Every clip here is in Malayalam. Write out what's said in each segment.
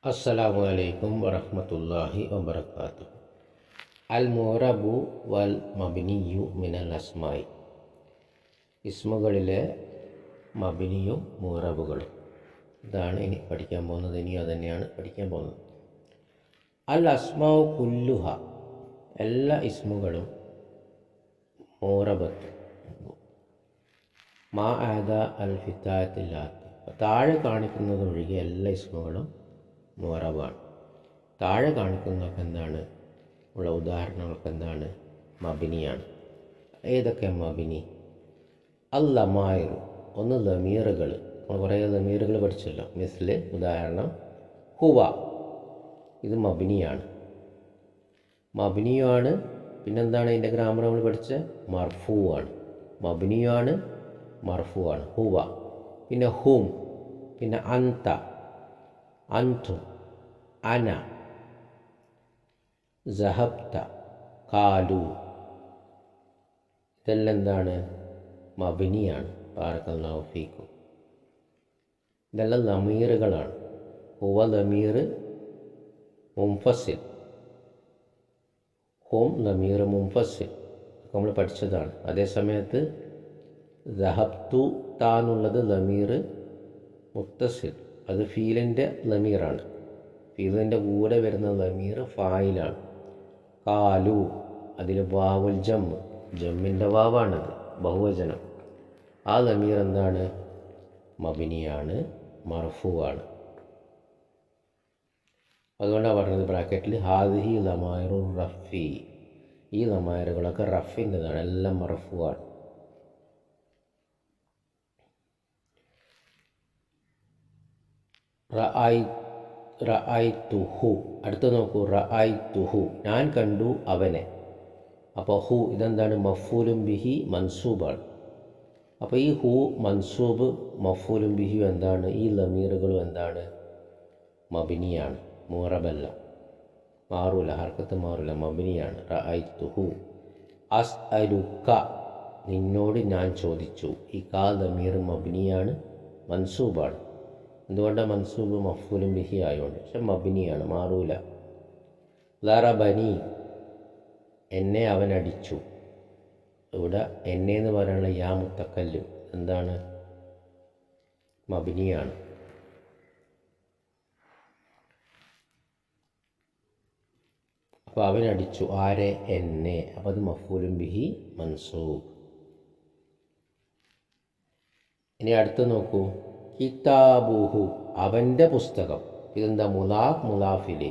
അസ്സലാമു അലൈക്കും വറഹ്മത്തുള്ളാഹി വബറകാതുഹു. അൽ മുഅറബു വൽ മബ്നിയു മിനൽ അസ്മായി. ഇസ്മുകളിലെ മബ്നിയും മുഅറബുകളും. ഇതാണ് ഇനി പഠിക്കാൻ പോകുന്നത്. ഇനി അതുതന്നെയാണ് പഠിക്കാൻ പോകുന്നത്. അൽ അസ്മാഉ കുല്ലുഹ, എല്ലാ ഇസ്മുകളും മുഅറബത്ത് മാ ആദ അൽ ഫിത്താത്തില്ലാത്ത, താഴെ കാണിക്കുന്നതൊഴികെ എല്ലാ ഇസ്മുകളും മുഅറബാണ്. താഴെ കാണിക്കുന്നതൊക്കെ എന്താണ്? ഉള്ള ഉദാഹരണങ്ങളൊക്കെ എന്താണ്? മബിനിയാണ്. ഏതൊക്കെ മബിനി? അൽ ലമായിറു, ഒന്ന് ലമീറുകൾ. നമ്മൾ കുറേ ലമീറുകൾ പഠിച്ചല്ലോ. മിസ്ല്, ഉദാഹരണം ഹുവ, ഇത് മബിനിയാണ്, മബിനിയുമാണ്. പിന്നെന്താണ് അതിൻ്റെ ഗ്രാമർ നമ്മൾ പഠിച്ച? മർഫൂ ആണ്. മബിനിയുമാണ്, മർഫൂ ആണ് ഹുവ. പിന്നെ ഹും, പിന്നെ അന്ത, അൻതും, അന, സഹബ്ത, കാലു, ഇതെല്ലാം എന്താണ്? മബിനിയാണ്. ബാറക്കല്ലാഹു ഫീക്കും. ഇതെല്ലാം ലമീറുകളാണ്. ഹുവ ലമീർ മുൻഫസിൽ, ഹും ലമീർ മുൻഫസിൽ, നമ്മൾ പഠിച്ചതാണ്. അതേ സമയത്ത് സഹബ്തു താന്നുള്ളത് ലമീർ മുത്തസിൽ, അത് ഫീലിൻ്റെ ലമീറാണ്. ഫീലിൻ്റെ കൂടെ വരുന്ന ലമീർ ഫായിലാണ്. കാലു, അതിൽ വാവുൽ ജമ്മ്, ജമ്മിൻ്റെ വാവാണത്, ബഹുവചനം. ആ ലമീർ എന്താണ്? മബിനിയാണ്, മർഫൂ ആണ്. അതുകൊണ്ടാണ് പറഞ്ഞത് ബ്രാക്കറ്റിൽ ഹാദിഹി ലമായിറു റഫി. ഈ ലമായറുകളൊക്കെ റഫിൻ്റെതാണ്, എല്ലാം മർഫൂ ആണ്. റഅയ്തുഹു, അടുത്ത് നോക്കൂ. റഅയ്തുഹു, ഞാൻ കണ്ടു അവനെ. അപ്പോൾ ഹു ഇതെന്താണ്? മഫ്ഊലും ബിഹി മൻസൂബാണ്. അപ്പോൾ ഈ ഹു മൻസൂബ്, മഫ്ഊലും ബിഹി എന്താണ്? ഈ ലമീറുകളും എന്താണ്? മബിനിയാണ്, മുഅറബല്ല, മാറൂല, ഹർക്കത്ത് മാറൂല, മബിനിയാണ്. റഅയ്തുഹു. അസ്അലുക, നിന്നോട് ഞാൻ ചോദിച്ചു. ഈ കാ ലമീർ മബിനിയാണ്, മൻസൂബാണ്. എന്തുകൊണ്ടാണ് മൻസൂബ്? മഫ്ഊലും ബിഹി ആയതുകൊണ്ട്. പക്ഷെ മബിനിയാണ്, മാറൂല. ലറബനി, എന്നെ അവൻ അടിച്ചു. ഇവിടെ എന്നെ എന്ന് പറയാനുള്ള യാ മുത്തക്കല്ലിം എന്താണ്? മബിനിയാണ്. അപ്പോൾ അവൻ അടിച്ചു. ആരെ? എന്നെ. അപ്പോൾ അത് മഫ്ഊലും ബിഹി മൻസൂബ്. ഇനി അടുത്ത് നോക്കൂ. കിതാബുഹു, അവൻ്റെ പുസ്തകം. ഇതെന്താ? മുലാഫിലെ.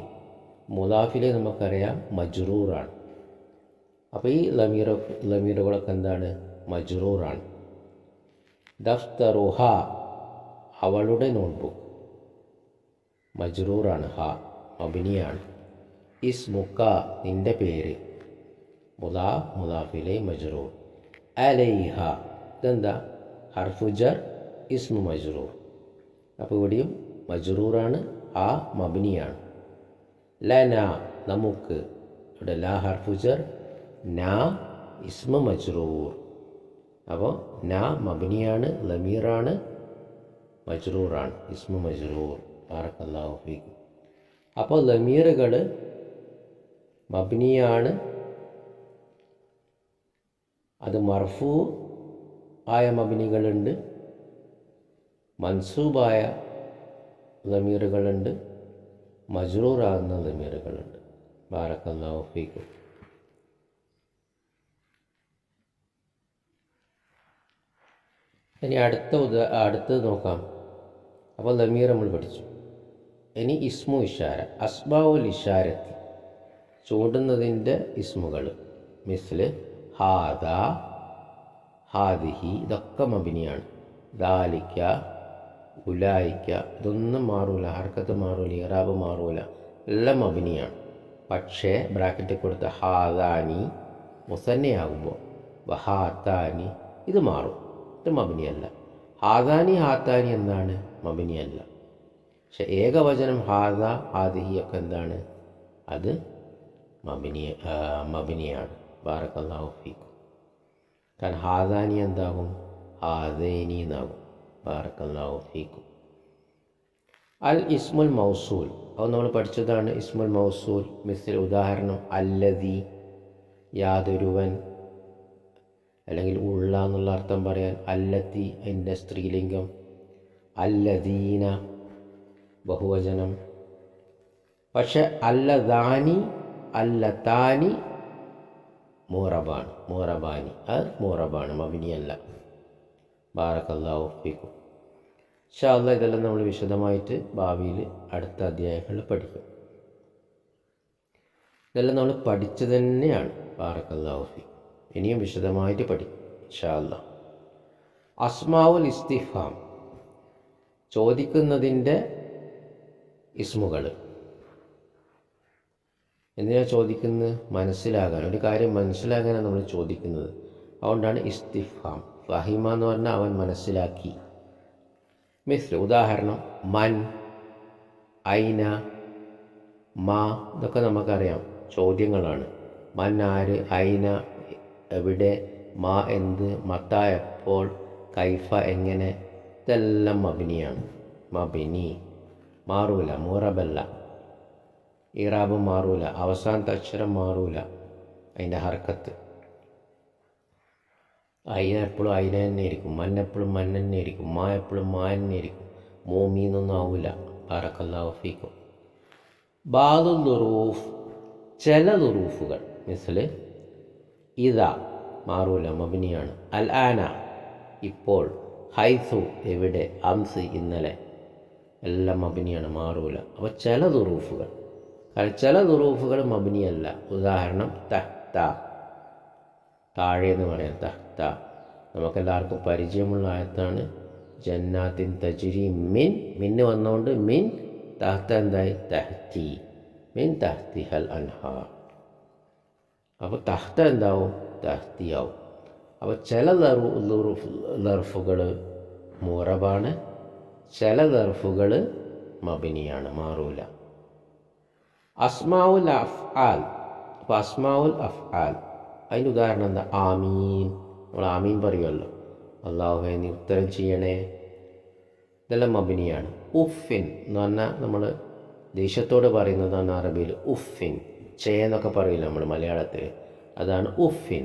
മുലാഫിലെ നമുക്കറിയാം മജ്റൂറാണ്. അപ്പോൾ ഈ ലമീറുകളൊക്കെ എന്താണ്? മജ്റൂറാണ്. ദഫ്തറുഹ, അവളുടെ നോട്ട്ബുക്ക്, മജ്റൂറാണ്, ഹ മബിനിയാണ്. ഇസ്മുക, നിൻ്റെ പേര്, മുലാഫിലെ മജ്റൂർ. അലൈഹ, ഇതെന്താ? ഹർഫുജർ, ഇസ്മു മജ്റൂർ. അപ്പോൾ ഇവിടെയും മജ്റൂറാണ്, ആ മബിനിയാണ്. ലന, നമുക്ക്, ഇവിടെ ലാ ഹർഫുജർ, നാ ഇസ്മു മജ്റൂർ. അപ്പോൾ നാ മബിനിയാണ്, ലമീറാണ്, മജ്റൂറാണ്, ഇസ്മു മജ്റൂർ. ബാറക്കല്ലാഹു ഫീക്കും. അപ്പോൾ ലമീറുകൾ മബിനിയാണ്, അത് മർഫൂ ആയ മബിനികളുണ്ട്, മൻസൂബായ ലമീറുകളുണ്ട്, മജ്റൂറാകുന്ന ലമീറുകളുണ്ട്. ബാറക്കല്ലാഹു ഫീക്കും. ഇനി അടുത്തത് നോക്കാം. അപ്പോൾ ലമീർ നമ്മൾ പഠിച്ചു. ഇനി ഇസ്മു ഇഷാര. അസ്മാഉൽ ഇഷാരത്തി, ചൂണ്ടുന്നതിൻ്റെ ഇസ്മുകൾ. മിസ്ല് ഹാദ, ഹാദിഹി, ഇതൊക്കെ മബിനിയാണ്. ദാലിക്ക, ഉലായിക്ക, ഇതൊന്നും മാറൂല, ഹർക്കത്ത് മാറൂല, ഇറാബ് മാറൂല, എല്ലാം മബിനിയാണ്. പക്ഷേ ബ്രാക്കറ്റിൽ കൊടുത്ത ഹാദാനി മുസന്നയാകുമ്പോൾ വഹാത്താനി, ഇത് മാറും, ഇത് മബിനിയല്ല. ഹാദാനി ഹാത്താനി എന്താണ്? മബിനിയല്ല. പക്ഷെ ഏകവചനം ഹാദ, ഹാദിഹി ഒക്കെ എന്താണ്? അത് മബിനിയാണ്. ബാറക്കല്ലാഹു ഫീക്കും. കാരണം ഹാദാനി എന്താകും? ഹാദൈനി എന്നാകും. ബാറക്കല്ലാഹു ഫീക്കും. അൽ ഇസ്മുൽ മൗസൂൽ അത് നമ്മൾ പഠിച്ചതാണ്. ഇസ്മുൽ മൗസൂൽ മിസ്ൽ ഉദാഹരണം അല്ലദി യാതൊരുവൻ, അല്ലെങ്കിൽ ഉള്ള എന്നുള്ള അർത്ഥം പറയാൻ അല്ലത്തി അതിൻ്റെ സ്ത്രീലിംഗം, അല്ലദീന ബഹുവചനം. പക്ഷെ അല്ലദാനി അല്ലതാനി മൂറബാണ്, മൂറബാനി അത് മൂറബാണ്, മബിനിയല്ല. ബാറക്കല്ലാഹു ഫീക്കും. ഇൻഷാ അല്ലാഹ് ഇതെല്ലാം നമ്മൾ വിശദമായിട്ട് ഭാവിയിൽ അടുത്ത അധ്യായങ്ങളിൽ പഠിക്കും. ഇതെല്ലാം നമ്മൾ പഠിച്ചു തന്നെയാണ്. ബാറക്കല്ലാഹു ഫീക്കും. ഇനിയും വിശദമായിട്ട് പഠിക്കും ഇൻഷാ അല്ലാഹ്. അസ്മാഉൽ ഇസ്തിഫാം ചോദിക്കുന്നതിൻ്റെ ഇസ്മുകൾ. എന്തിനാണ് ചോദിക്കുന്നത്? മനസ്സിലാകാൻ, ഒരു കാര്യം മനസ്സിലാകാനാണ് നമ്മൾ ചോദിക്കുന്നത്. അതുകൊണ്ടാണ് ഇസ്തിഫാം. ഫഹിമ എന്ന് പറഞ്ഞാൽ അവൻ മനസ്സിലാക്കി. മിസ്ൽ ഉദാഹരണം മൻ, ഐന, മാ ഇതൊക്കെ നമുക്കറിയാം, ചോദ്യങ്ങളാണ്. മൻ ആര്, ഐന എവിടെ, മാ എന്ത്, മത്ത എപ്പോൾ, കൈഫ എങ്ങനെ, ഇതെല്ലാം മബിനിയാണ്. മബിനി മാറൂല, മൂറബല്ല. ഇറാബ് മാറൂല, അവസാനത്തെ അക്ഷരം മാറൂല, അതിൻ്റെ ഹർക്കത്ത്. അയിന എപ്പോഴും അയിന തന്നെ ആയിരിക്കും, മൻ എപ്പോഴും മൻ തന്നെ ആയിരിക്കും, മാ എപ്പോഴും മാ തന്നെ ആയിരിക്കും. മോമീന്നൊന്നും ആവില്ല. ബാറക്കല്ലാഹു ഫീക്കും. ബാദുൽ ദുറൂഫ് ചില ദുറൂഫുകൾ, മിസ്ല് ഇതാ മാറൂല, മബിനിയാണ്. അൽ ആന ഇപ്പോൾ, ഹൈസു എവിടെ, അംസ് ഇന്നലെ, എല്ലാം മബിനിയാണ്, മാറൂല. അപ്പോൾ ചില ദുറൂഫുകൾ, കാരണം ചില ദുറൂഫുകൾ മബിനിയല്ല. ഉദാഹരണം തഹ്ത, താഴെ എന്ന് പറയാം. തഹ്ത നമുക്കെല്ലാവർക്കും പരിചയമുള്ള ആയത്താണ്. ജന്നാത്തിൻ തജ്രി മിൻ, മിന്ന് വന്നുകൊണ്ട് മിൻ, തഹ്ത എന്തായി, തഹ്തി, മിൻ തഹ്തി ഹൽ അൻഹാർ. അപ്പോൾ തഹ്ത എന്താവും, തഹ്തിയാവും. അപ്പോൾ ചില ദർഫുകൾ മൂറബാണ്, ചില ദർഫുകൾ മബിനിയാണ്, മാറൂല. അസ്മാഉൽ അഫ്ആൽ. അപ്പോൾ അസ്മാഉൽ അഫ്ആൽ അതിൻ്റെ ഉദാഹരണം എന്താ, ആമീൻ. നമ്മൾ ആമീൻ പറയുമല്ലോ, അല്ലാഹുവേ നീ ഉത്തരം ചെയ്യണേ, ഇതെല്ലാം മബിനിയാണ്. ഉഫിൻ എന്ന് പറഞ്ഞാൽ നമ്മൾ ദേഷ്യത്തോട് പറയുന്നതാണ് അറബിയിൽ. ഉഫിൻ എന്നൊക്കെ പറയില്ല നമ്മൾ മലയാളത്തിൽ, അതാണ് ഉഫിൻ.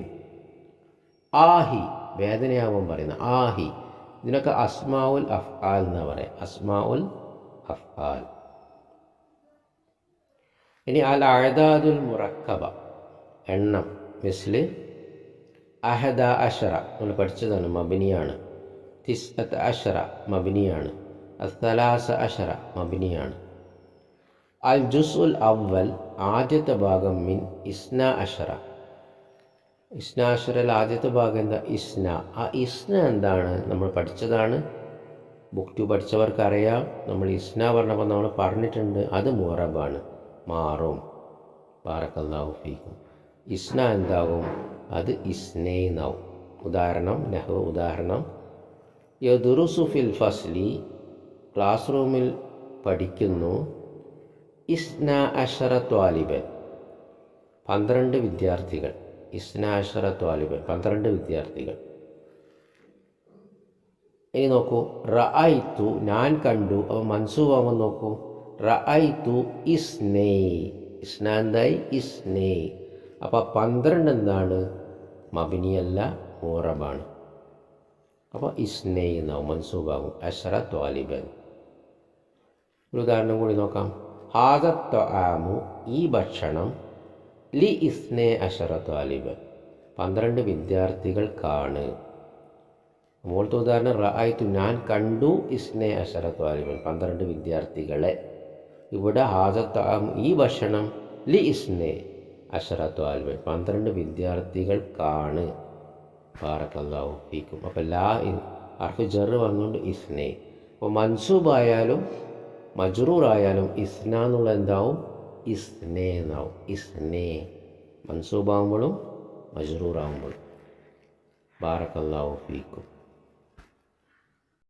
ആഹി വേദനയാവാൻ പറയുന്ന ആഹി, ഇതിനൊക്കെ അസ്മാഉൽ അഫ്ആൽ എന്നാണ് പറയുക. അസ്മാഉൽ അഫ്ആൽ. ഇനി അൽ അഅദാദുൽ മുറക്കബ എണ്ണം, മിസ്ല് അഹദ അഷറ നമ്മൾ പഠിച്ചതാണ്, മബിനിയാണ്. തിസ്അത്ത് അഷറ മബിനിയാണ്. അസ്സലാസ അഷറ മബിനിയാണ്. അൽ ജുസ്ഉൽ അവൽ ആദ്യത്തെ ഭാഗം മിൻ ഇസ്ന അഷറ. ഇസ്ന അഷറയിൽ ആദ്യത്തെ ഭാഗം എന്താ, ഇസ്ന. ആ ഇസ്ന എന്താണ് നമ്മൾ പഠിച്ചതാണ്, ബുക്ക് ടു പഠിച്ചവർക്കറിയാം. നമ്മൾ ഇസ്ന പറഞ്ഞപ്പോൾ നമ്മൾ പറഞ്ഞിട്ടുണ്ട്, അത് മുറബാണ്, മാറും. ബാറക്കല്ലാഹു ഫീക്കും. ഇസ്ന എന്താകും, അത് ഇസ്നൈനാവും. ഉദാഹരണം നഹ്വ് ഉദാഹരണം യദ്റുസു ഫിൽ ഫസ്ലി ക്ലാസ് റൂമിൽ പഠിക്കുന്നു. ഇസ്ന അഷറ ത്വാലിബൻ 12 വിദ്യാർത്ഥികൾ. ഇസ്ന അഷറ ത്വാലിബൻ 12 വിദ്യാർത്ഥികൾ. ഇനി നോക്കൂ, റഅയ്തു ഞാൻ കണ്ടു. അപ്പോൾ മൻസൂബാകുമ്പോൾ നോക്കൂ, റഅയ്തു ഇസ്നൈ. ഇസ്ന എന്തായി, ഇസ്നൈ. അപ്പോൾ 12 എന്താണ്, മബിനിയല്ല, മൂറബാണ്. അപ്പോൾ ഇസ്നൈ എന്നാവും, മൻസൂബാകും. അഷറ ത്വാലിബൻ. ഒരു ഉദാഹരണം കൂടി നോക്കാം. ഹാദ ത്വആമു ഈ ഭക്ഷണം, ലി ഇസ്നൈ അഷറ ത്വാലിബൻ 12 വിദ്യാർത്ഥികൾക്കാണ്. മുകളിലത്തെ ഉദാഹരണം റഅയ്തു ഞാൻ കണ്ടു, ഇസ്നൈ അഷറ ത്വാലിബൻ 12 വിദ്യാർത്ഥികളെ. ഇവിടെ ഹാദ ത്വആമു ഈ ഭക്ഷണം, ലി ഇസ്നൈ അഷറ ത്വാലിബൻ 12 വിദ്യാർത്ഥികൾക്കാണ്. ബാറക്കല്ലാഹു ഫീക്കും. അപ്പോൾ ലാ ഹർഫ് ജർ വന്നുകൊണ്ട് ഇസ്നൈ. അപ്പോൾ മൻസൂബായാലും മജ്റൂറായാലും ഇസ്ന എന്നുള്ള എന്താവും, ഇസ്നേ എന്നാവും. ഇസ്നേ മൻസൂബാകുമ്പോഴും മജ്റൂറാകുമ്പോഴും. ബാറക്കല്ലാഹു ഫീക്കും.